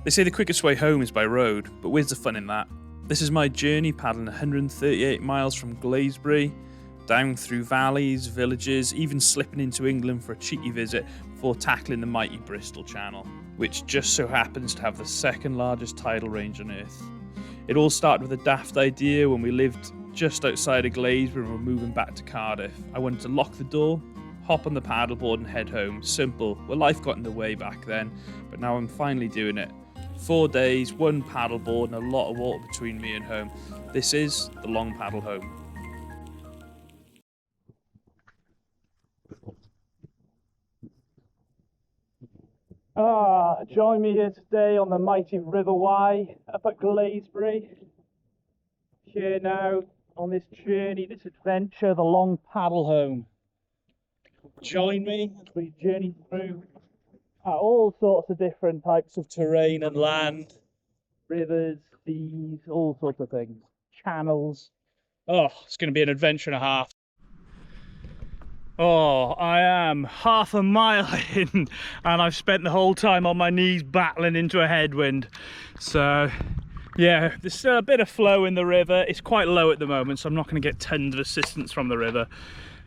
They say the quickest way home is by road, but where's the fun in that? This is my journey paddling 138 miles from Glasbury, down through valleys, villages, even slipping into England for a cheeky visit before tackling the mighty Bristol Channel, which just so happens to have the second largest tidal range on Earth. It all started with a daft idea when we lived just outside of Glasbury and were moving back to Cardiff. I wanted to lock the door, hop on the paddleboard and head home. Simple. Well, life got in the way back then, but now I'm finally doing it. 4 days, 1 paddleboard and a lot of water between me and home. This is the long paddle home. Join me here today on the mighty River Wye up at Glasbury. Here now on this journey, this adventure, the long paddle home. Join me as we journey through all sorts of different types of terrain and land, rivers, seas, all sorts of things, channels. Oh, it's going to be an adventure and a half. Oh, I am half a mile in and I've spent the whole time on my knees battling into a headwind. So yeah, there's still a bit of flow in the river. It's quite low at the moment, so I'm not going to get tons of assistance from the river,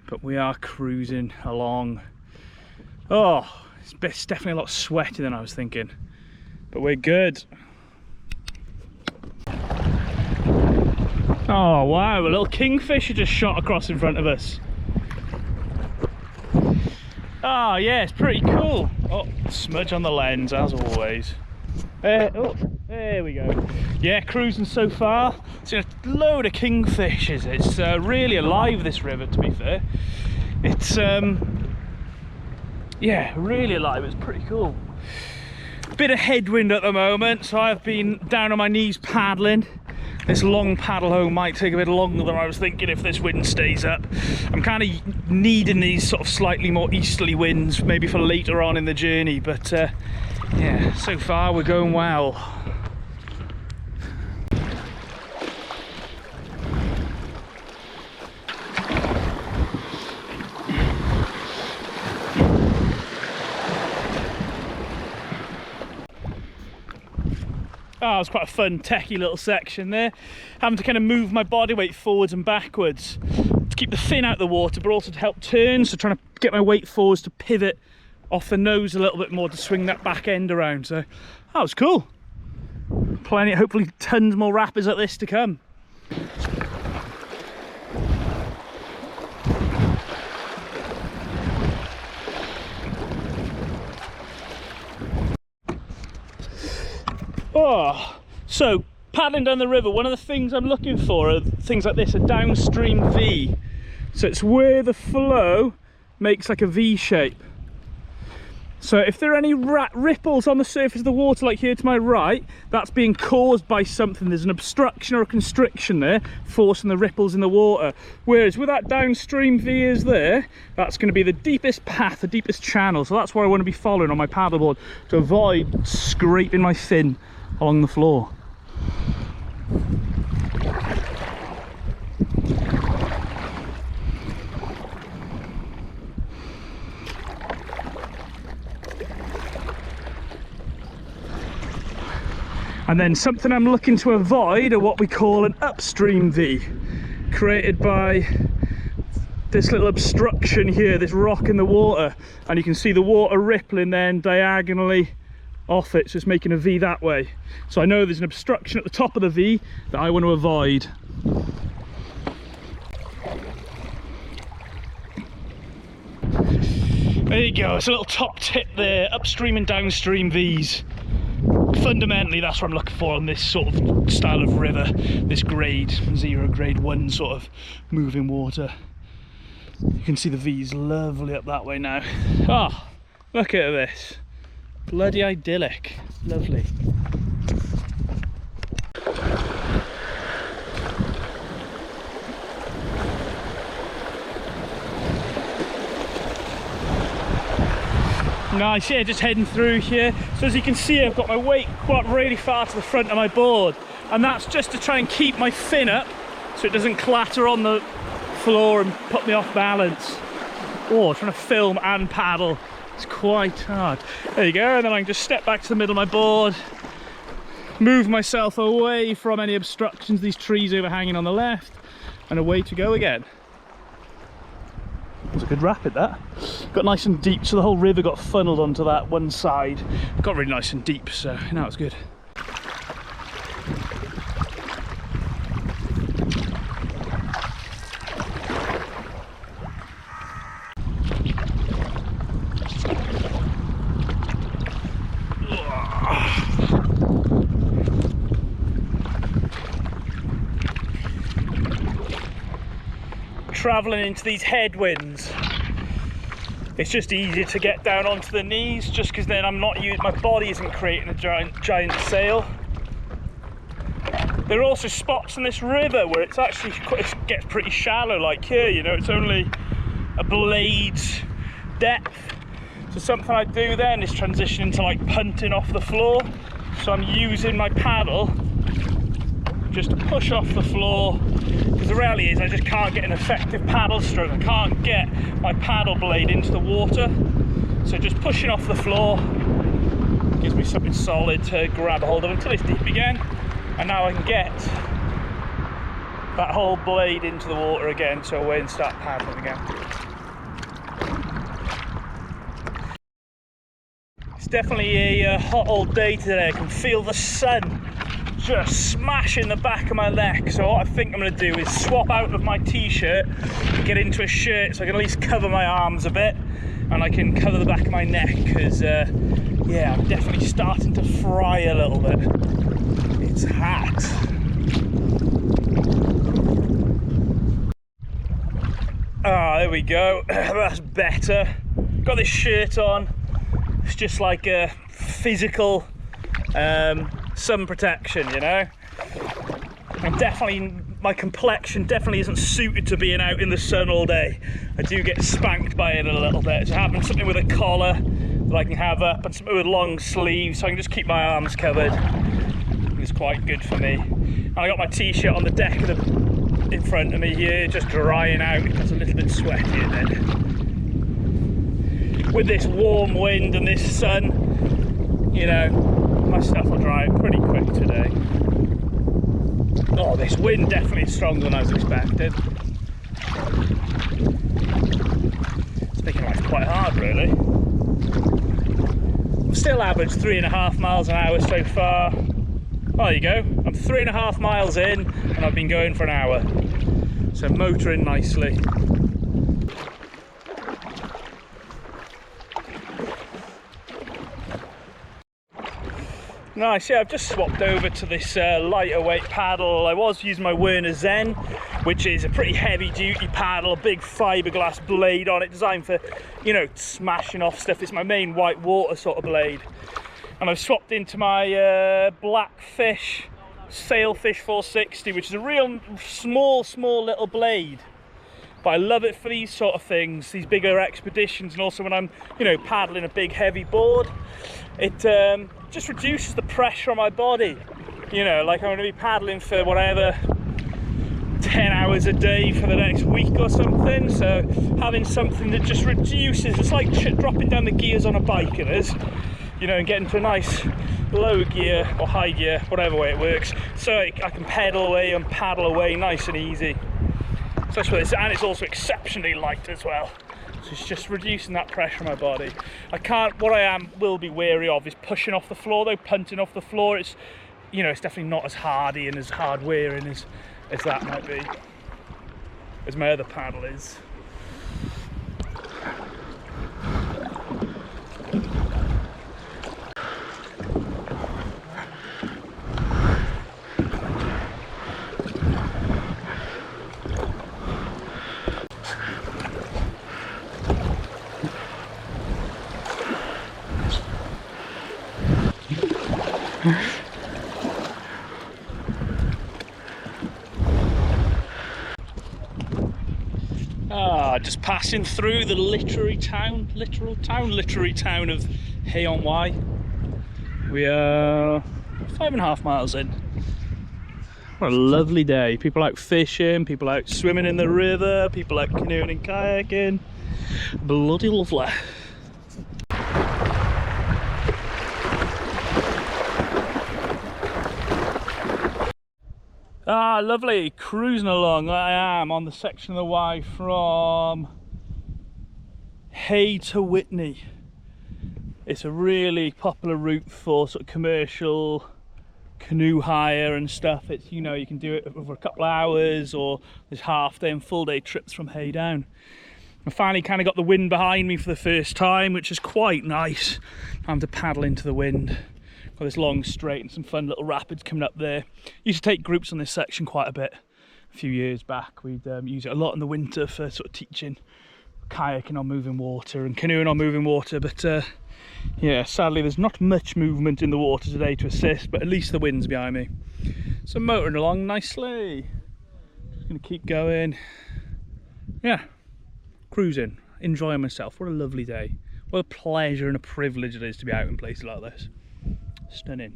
but we are cruising along. Oh, it's definitely a lot sweatier than I was thinking, but we're good. Oh wow, a little kingfisher just shot across in front of us. Oh yeah, it's pretty cool. Oh, smudge on the lens as always. Oh, there we go. Yeah, cruising so far. Seen a load of kingfishers. It's really alive, this river, to be fair. It's yeah, really alive. It's pretty cool. Bit of headwind at the moment, so I've been down on my knees paddling. This long paddle home might take a bit longer than I was thinking if this wind stays up. I'm kind of needing these sort of slightly more easterly winds, maybe for later on in the journey, but yeah, so far we're going well. Oh, it was quite a fun, techie little section there. Having to kind of move my body weight forwards and backwards to keep the fin out of the water, but also to help turn. So trying to get my weight forwards to pivot off the nose a little bit more to swing that back end around. So that was cool. Plenty, hopefully tons more rapids like this to come. Oh, so paddling down the river, one of the things I'm looking for are things like this, a downstream V. So it's where the flow makes like a V shape. So if there are any ripples on the surface of the water, like here to my right, that's being caused by something. There's an obstruction or a constriction there, forcing the ripples in the water. Whereas with that downstream V is there, that's going to be the deepest path, the deepest channel. So that's what I want to be following on my paddleboard to avoid scraping my fin along the floor. And then something I'm looking to avoid are what we call an upstream V, created by this little obstruction here, this rock in the water, and you can see the water rippling then diagonally off it, so it's making a V that way. So I know there's an obstruction at the top of the V that I want to avoid. There you go, it's a little top tip there, upstream and downstream Vs. Fundamentally that's what I'm looking for on this sort of style of river, this grade 0, grade 1 sort of moving water. You can see the V's lovely up that way now. Oh, look at this. Bloody idyllic. Lovely. Nice, yeah, just heading through here. So as you can see, I've got my weight quite really far to the front of my board, and that's just to try and keep my fin up so it doesn't clatter on the floor and put me off balance. Oh, trying to film and paddle, it's quite hard. There you go, and then I can just step back to the middle of my board move myself away from any obstructions, these trees overhanging on the left, and away to go again. It was a good rapid, that. Got nice and deep, so the whole river got funneled onto that one side. Got really nice and deep, so now it's good. Travelling into these headwinds, it's just easier to get down onto the knees, just because then I'm not using, my body isn't creating a giant sail. There are also spots in this river where it's actually it gets pretty shallow, like here, you know, it's only a blade's depth. So something I do then is transition into like punting off the floor. So I'm using my paddle just to push off the floor, because the reality is I just can't get an effective paddle stroke. I can't get my paddle blade into the water, so just pushing off the floor gives me something solid to grab a hold of until it's deep again, and now I can get that whole blade into the water again, so away and start paddling again. It's definitely a hot old day today. I can feel the sun just smashing the back of my leg, so what I think I'm going to do is swap out of my t-shirt and get into a shirt so I can at least cover my arms a bit and I can cover the back of my neck, because yeah, I'm definitely starting to fry a little bit. It's hot. Ah, there we go. That's better. Got this shirt on. It's just like a physical sun protection, you know. I'm definitely, my complexion definitely isn't suited to being out in the sun all day. I do get spanked by it a little bit. So having something with a collar that I can have up and something with long sleeves so I can just keep my arms covered is quite good for me. And I got my t-shirt on the deck of in front of me here, just drying out. It gets a little bit sweaty then. With this warm wind and this sun, you know, my stuff will dry out pretty quick today. Oh, this wind definitely is stronger than I was expecting. It's making life quite hard, really. I've still averaged 3.5 miles an hour so far. Oh, there you go. I'm 3.5 miles in and I've been going for an hour. So motoring nicely. Nice, yeah, I've just swapped over to this lighter weight paddle. I was using my Werner Zen, which is a pretty heavy duty paddle, a big fiberglass blade on it, designed for, you know, smashing off stuff. It's my main white water sort of blade. And I've swapped into my Blackfish Sailfish 460, which is a real small little blade. But I love it for these sort of things, these bigger expeditions, and also when I'm, you know, paddling a big heavy board. It just reduces the pressure on my body. You know, like I'm going to be paddling for whatever, 10 hours a day for the next week or something. So having something that just reduces, it's like dropping down the gears on a bike, it is. You know, and getting to a nice low gear or high gear, whatever way it works. So I can pedal away and paddle away nice and easy. So that's what it is, and it's also exceptionally light as well. So it's just reducing that pressure on my body. What I will be wary of is pushing off the floor though, punting off the floor. It's, you know, it's definitely not as hardy and as hard wearing as that might be, as my other paddle is. Just passing through the literary town of Hay-on-Wye. We are 5.5 miles in. What a lovely day. People out fishing, people out swimming in the river, people out canoeing and kayaking. Bloody lovely. Ah, lovely, cruising along. I am on the section of the Wye from Hay to Witney. It's a really popular route for sort of commercial canoe hire and stuff. It's, you know, you can do it over a couple of hours, or there's half day and full day trips from Hay down. I finally kind of got the wind behind me for the first time, which is quite nice. I'm to paddle into the wind. Got this long straight and some fun little rapids coming up there. Used to take groups on this section quite a bit a few years back. We'd use it a lot in the winter for sort of teaching kayaking on moving water and canoeing on moving water, but yeah, sadly there's not much movement in the water today to assist, but at least the wind's behind me. So I'm motoring along nicely. Just gonna keep going. Yeah, cruising, enjoying myself. What a lovely day. What a pleasure and a privilege it is to be out in places like this. Stunning.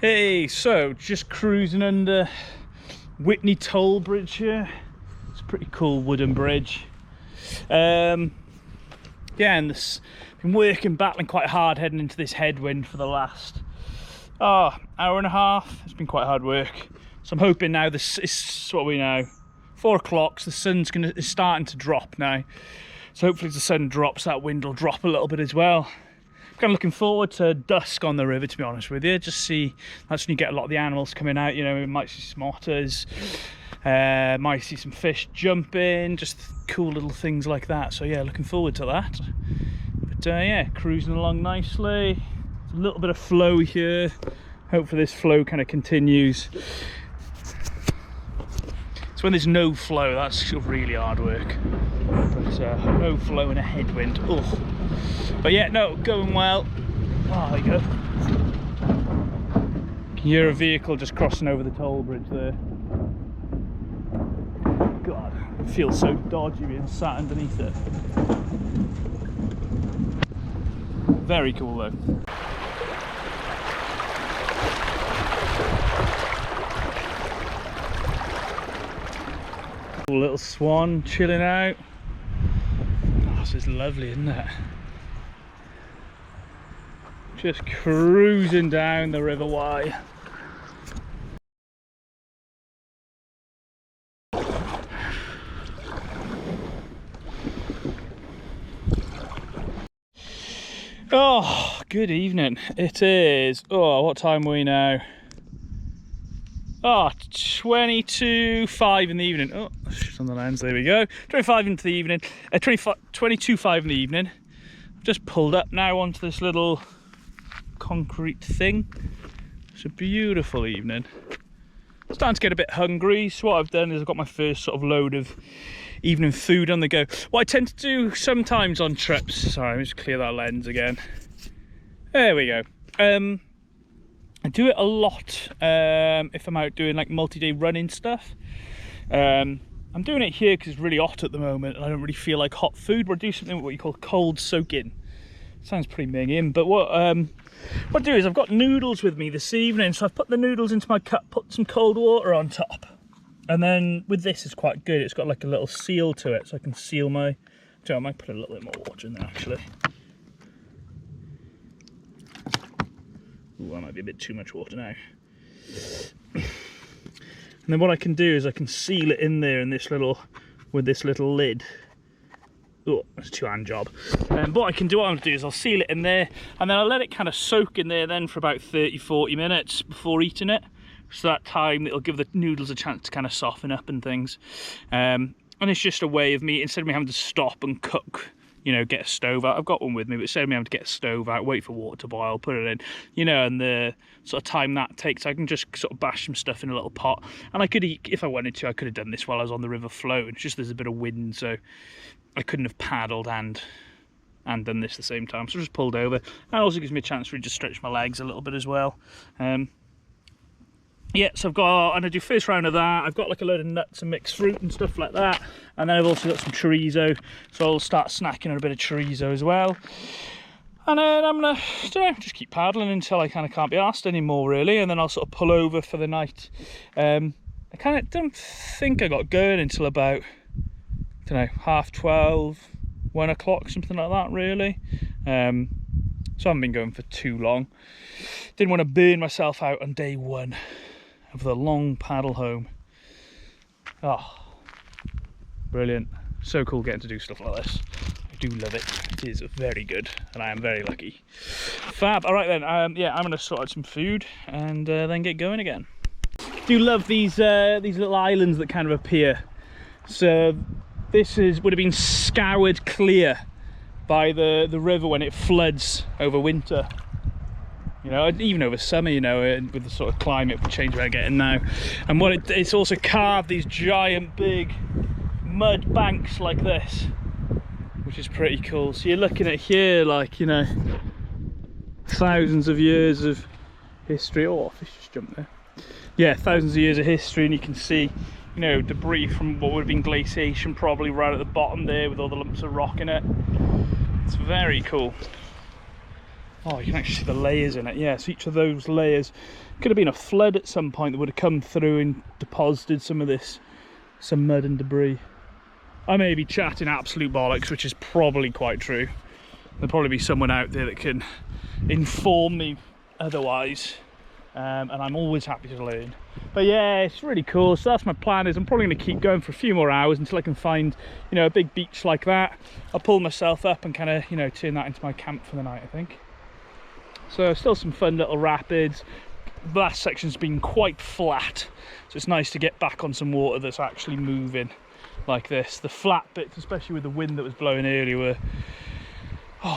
Hey, so just cruising under Witney Toll Bridge here. It's a pretty cool wooden bridge. Yeah, and this, been working, battling quite hard heading into this headwind for the last hour and a half. It's been quite hard work. So I'm hoping now this is what we know. 4 o'clock, so the sun's is starting to drop now. So hopefully as the sun drops, that wind will drop a little bit as well. Kind of looking forward to dusk on the river, to be honest with you. Just see, that's when you get a lot of the animals coming out. You know, we might see some otters, might see some fish jumping, just cool little things like that. So yeah, looking forward to that. But yeah, cruising along nicely. A little bit of flow here. Hopefully this flow kind of continues. So when there's no flow, that's really hard work. But no flow and a headwind. Ugh. But yeah, no, going well. Oh, there you go. You can hear a vehicle just crossing over the toll bridge there. God, it feels so dodgy being sat underneath it. Very cool though. Cool little swan chilling out. Oh, this is lovely, isn't it? Just cruising down the River Wye. Oh, good evening. It is, oh, what time are we now? Oh, 22:05 in the evening. Oh, shit on the lens, there we go. 25 into the evening, 22:05 in the evening. I've just pulled up now onto this little concrete thing. It's a beautiful evening. I'm starting to get a bit hungry, so what I've done is I've got my first sort of load of evening food on the go. What I tend to do sometimes on trips, sorry, let me just clear that lens again. There we go. I do it a lot if I'm out doing like multi-day running stuff. I'm doing it here because it's really hot at the moment and I don't really feel like hot food, but I do something what you call cold soaking. Sounds pretty minging, but what I do is I've got noodles with me this evening, so I've put the noodles into my cup, put some cold water on top, and then with this it's quite good. It's got like a little seal to it, so I can seal my. So I might put a little bit more water in there actually. Ooh, that might be a bit too much water now. And then what I can do is I can seal it in there in this little with this little lid. Oh, that's a two-hand job. But what I can do, what I'm going to do is I'll seal it in there and then I'll let it kind of soak in there then for about 30-40 minutes before eating it. So that time it'll give the noodles a chance to kind of soften up and things. And it's just a way of me, instead of me having to stop and cook, you know, get a stove out. I've got one with me, but instead of me having to get a stove out, wait for water to boil, put it in, you know, and the sort of time that takes, I can just sort of bash some stuff in a little pot. And I could eat, if I wanted to, I could have done this while I was on the river float. It's just there's a bit of wind, so I couldn't have paddled and done this at the same time. So I just pulled over. And it also gives me a chance to just stretch my legs a little bit as well. Yeah, so I've got, and I do first round of that. I've got like a load of nuts and mixed fruit and stuff like that. And then I've also got some chorizo. So I'll start snacking on a bit of chorizo as well. And then I'm gonna, I don't know, just keep paddling until I kind of can't be arsed anymore really. And then I'll sort of pull over for the night. I kind of don't think I got going until about, I don't know, 12:30, 1 o'clock, something like that, really. So I haven't been going for too long. Didn't want to burn myself out on day 1 of the long paddle home. Oh, brilliant. So cool getting to do stuff like this. I do love it. It is very good, and I am very lucky. Fab. All right then, yeah, I'm going to sort out some food and then get going again. I do love these little islands that kind of appear. So this would have been scoured clear by the river when it floods over winter. You know, even over summer, you know, with the sort of climate change we're getting now. And what it's also carved these giant big mud banks like this, which is pretty cool. So you're looking at here, like, you know, thousands of years of history. Oh, fish just jumped there. Yeah, thousands of years of history, and you can see, you know, debris from what would have been glaciation probably right at the bottom there with all the lumps of rock in it. It's very cool. Oh, you can actually see the layers in it. Yeah, so each of those layers could have been a flood at some point that would have come through and deposited some of this, some mud and debris. I may be chatting absolute bollocks, which is probably quite true. There'll probably be someone out there that can inform me otherwise, and I'm always happy to learn. But yeah, it's really cool. So that's my plan. Is I'm probably going to keep going for a few more hours until I can find, you know, a big beach like that. I'll pull myself up and kind of, you know, turn that into my camp for the night, I think. So still some fun little rapids. The last section's been quite flat, so it's nice to get back on some water that's actually moving like this. The flat bits, especially with the wind that was blowing earlier, were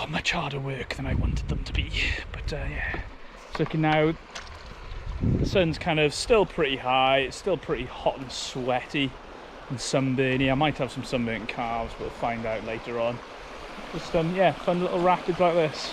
much harder work than I wanted them to be. But yeah, it's looking now, the sun's kind of still pretty high. It's still pretty hot and sweaty and sunburny. I might have some sunburnt calves, but we'll find out later on. Just yeah, fun little rapids like this.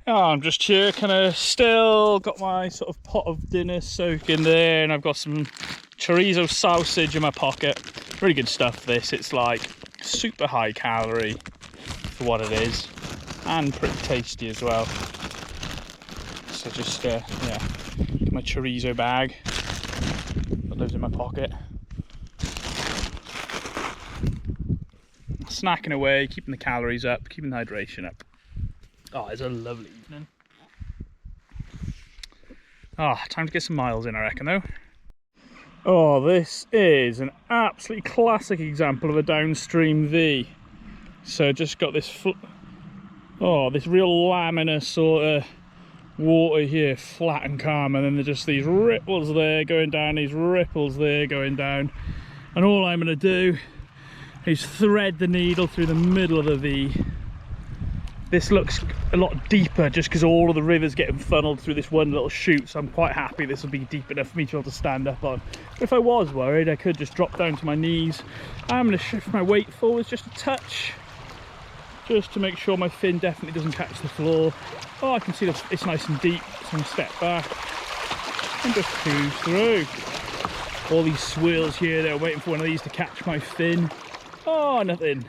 Oh, I'm just here, kind of still got my sort of pot of dinner soaking there, and I've got some chorizo sausage in my pocket. Really good stuff, this. It's like super high calorie for what it is, and pretty tasty as well. So just, yeah, get my chorizo bag that lives in my pocket. Snacking away, keeping the calories up, keeping the hydration up. Oh, it's a lovely evening. Oh, time to get some miles in, I reckon, though. Oh, this is an absolutely classic example of a downstream V. So just got this, this real laminar sort of water here, flat and calm, and then there's just these ripples there going down, these ripples there going down. And all I'm going to do is thread the needle through the middle of the V. This looks a lot deeper just because all of the river's getting funneled through this one little chute, so I'm quite happy this will be deep enough for me to be able to stand up on. But if I was worried, I could just drop down to my knees. I'm going to shift my weight forwards just a touch, just to make sure my fin definitely doesn't catch the floor. Oh, I can see that it's nice and deep, so I'm going to step back and just cruise through. All these swirls here, they're waiting for one of these to catch my fin. Oh, nothing.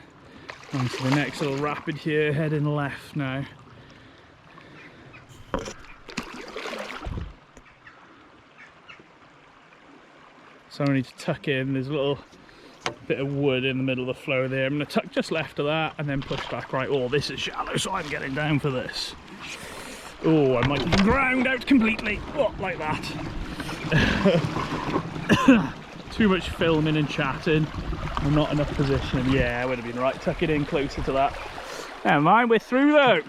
On to the next little rapid here, heading left now. So I need to tuck in, there's a little bit of wood in the middle of the flow there. I'm going to tuck just left of that and then push back right. Oh, this is shallow, so I'm getting down for this. Oh, I might have ground out completely. Oh, like that. Too much filming and chatting. I'm not enough position. Yeah, I would have been right. Tuck it in closer to that. Never mind, we're through though.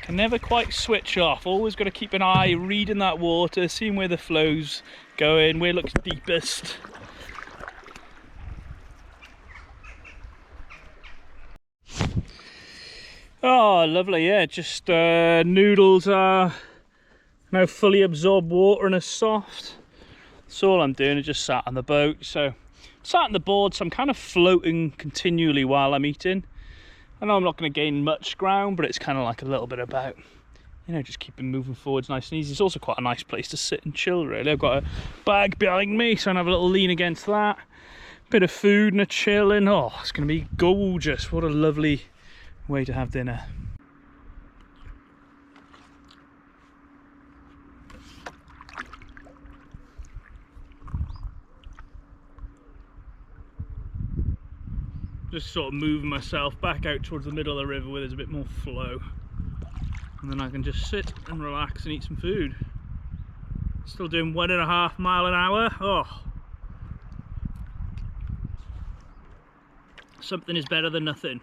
Can never quite switch off. Always got to keep an eye reading that water, seeing where the flow's going, where it looks deepest. Oh, lovely. Yeah, just noodles are now fully absorbed water and are soft. So all I'm doing is just sat on the boat. So I'm sat on the board, so I'm kind of floating continually while I'm eating. I know I'm not going to gain much ground, but it's kind of like a little bit about, you know, just keeping moving forwards nice and easy. It's also quite a nice place to sit and chill, really. I've got a bag behind me, so I can have a little lean against that. Bit of food and a chilling. Oh, it's going to be gorgeous. What a lovely way to have dinner. Just sort of moving myself back out towards the middle of the river where there's a bit more flow. And then I can just sit and relax and eat some food. Still doing 1.5 miles an hour. Oh. Something is better than nothing.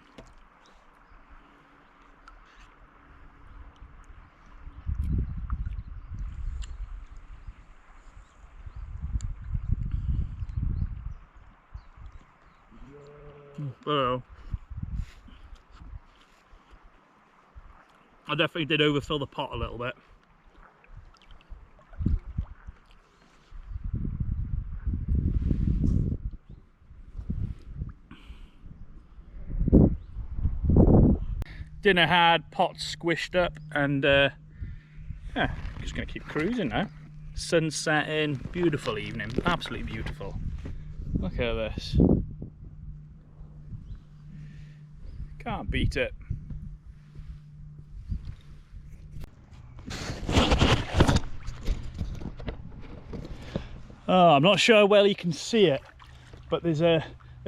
Oh. I definitely did overfill the pot a little bit. Dinner had, pot squished up, and yeah, just gonna keep cruising now. Sun setting, beautiful evening, absolutely beautiful. Look at this. Can't beat it. Oh, I'm not sure how well you can see it, but there's a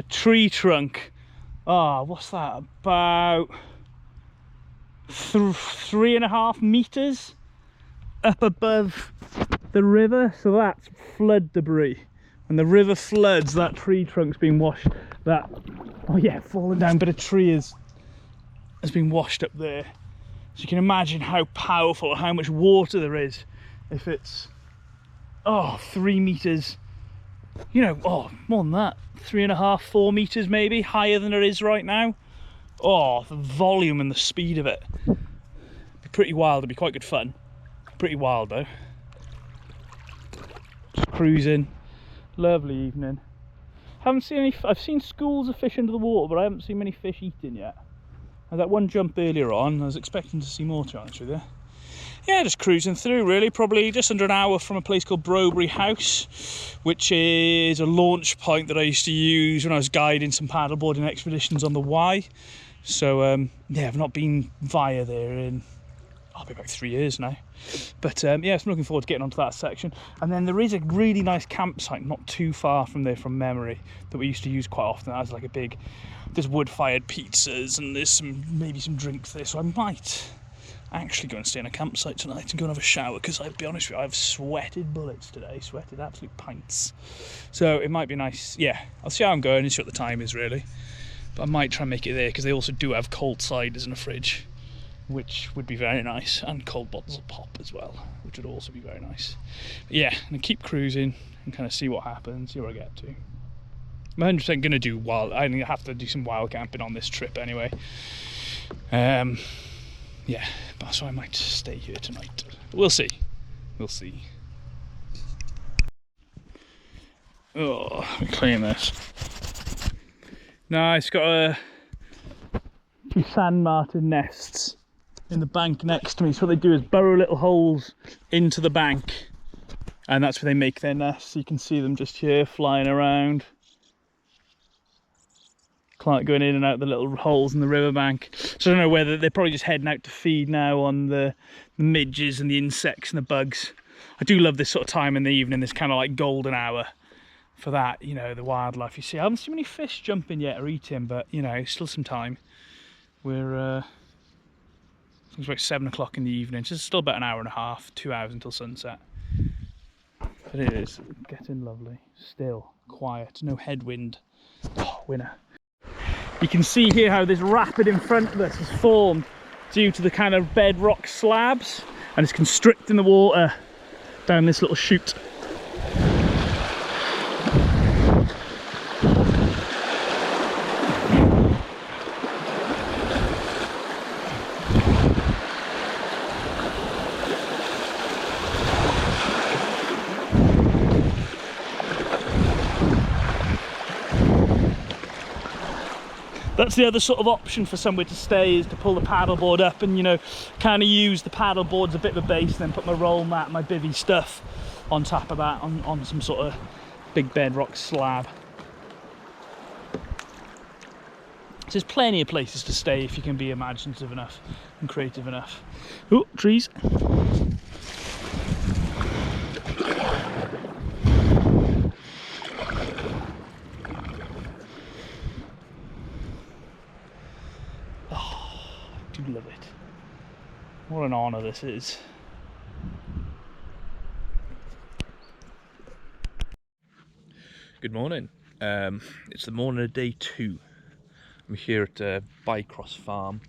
tree trunk. Oh, what's that? About 3.5 meters up above the river. So that's flood debris. When the river floods, that tree trunk's been washed. That, oh yeah, fallen down bit of tree has been washed up there. So you can imagine how powerful, how much water there is if it's 3 meters, you know, more than that, 3.5, 4 meters maybe higher than it is right now. Oh, the volume and the speed of it. It'd be pretty wild. It'd be quite good fun. Pretty wild though. Just cruising. Lovely evening. Haven't seen any. I've seen schools of fish into the water, but I haven't seen many fish eating yet. I had that one jump earlier on. I was expecting to see more, to be honest with you. Yeah, just cruising through really. Probably just under an hour from a place called Brobury House, which is a launch point that I used to use when I was guiding some paddleboarding expeditions on the Wye. So yeah, I've not been via there in, I'll be about 3 years now. But yeah, so I'm looking forward to getting onto that section. And then there is a really nice campsite not too far from there from memory that we used to use quite often. That has like a big, there's wood-fired pizzas and there's maybe some drinks there. So I might actually go and stay in a campsite tonight and go and have a shower, because I'll be honest with you, I've sweated bullets today, sweated absolute pints. So it might be nice. Yeah, I'll see how I'm going and see what the time is really. But I might try and make it there, because they also do have cold ciders in a fridge, which would be very nice, and cold bottles of pop as well, which would also be very nice. But yeah, I'm gonna keep cruising and kind of see what happens, see where I get to. I'm 100% gonna do wild. I have to do some wild camping on this trip anyway. Yeah, so I might stay here tonight. We'll see. We'll see. Oh, let me clean this. No, it's got few sand martin nests in the bank next to me. So what they do is burrow little holes into the bank, and that's where they make their nests. You can see them just here flying around, going in and out the little holes in the riverbank. So I don't know whether they're probably just heading out to feed now on the midges and the insects and the bugs. I do love this sort of time in the evening, this kind of like golden hour for that, you know, the wildlife you see. I haven't seen many fish jumping yet or eating, but you know, still some time. We're it's about 7 o'clock in the evening, so it's still about an hour and a half, 2 hours until sunset. But it is getting lovely, still quiet, no headwind. Oh, winner. You can see here how this rapid in front of us has formed due to the kind of bedrock slabs, and it's constricting the water down this little chute. That's the other sort of option for somewhere to stay, is to pull the paddleboard up and, you know, kind of use the paddleboard as a bit of a base, and then put my roll mat, my bivvy stuff on top of that, on some sort of big bedrock slab. So there's plenty of places to stay if you can be imaginative enough and creative enough. Oh, trees. Oh, I do love it. What an honour this is. Good morning. It's the morning of day 2. I'm here at Byecross Farm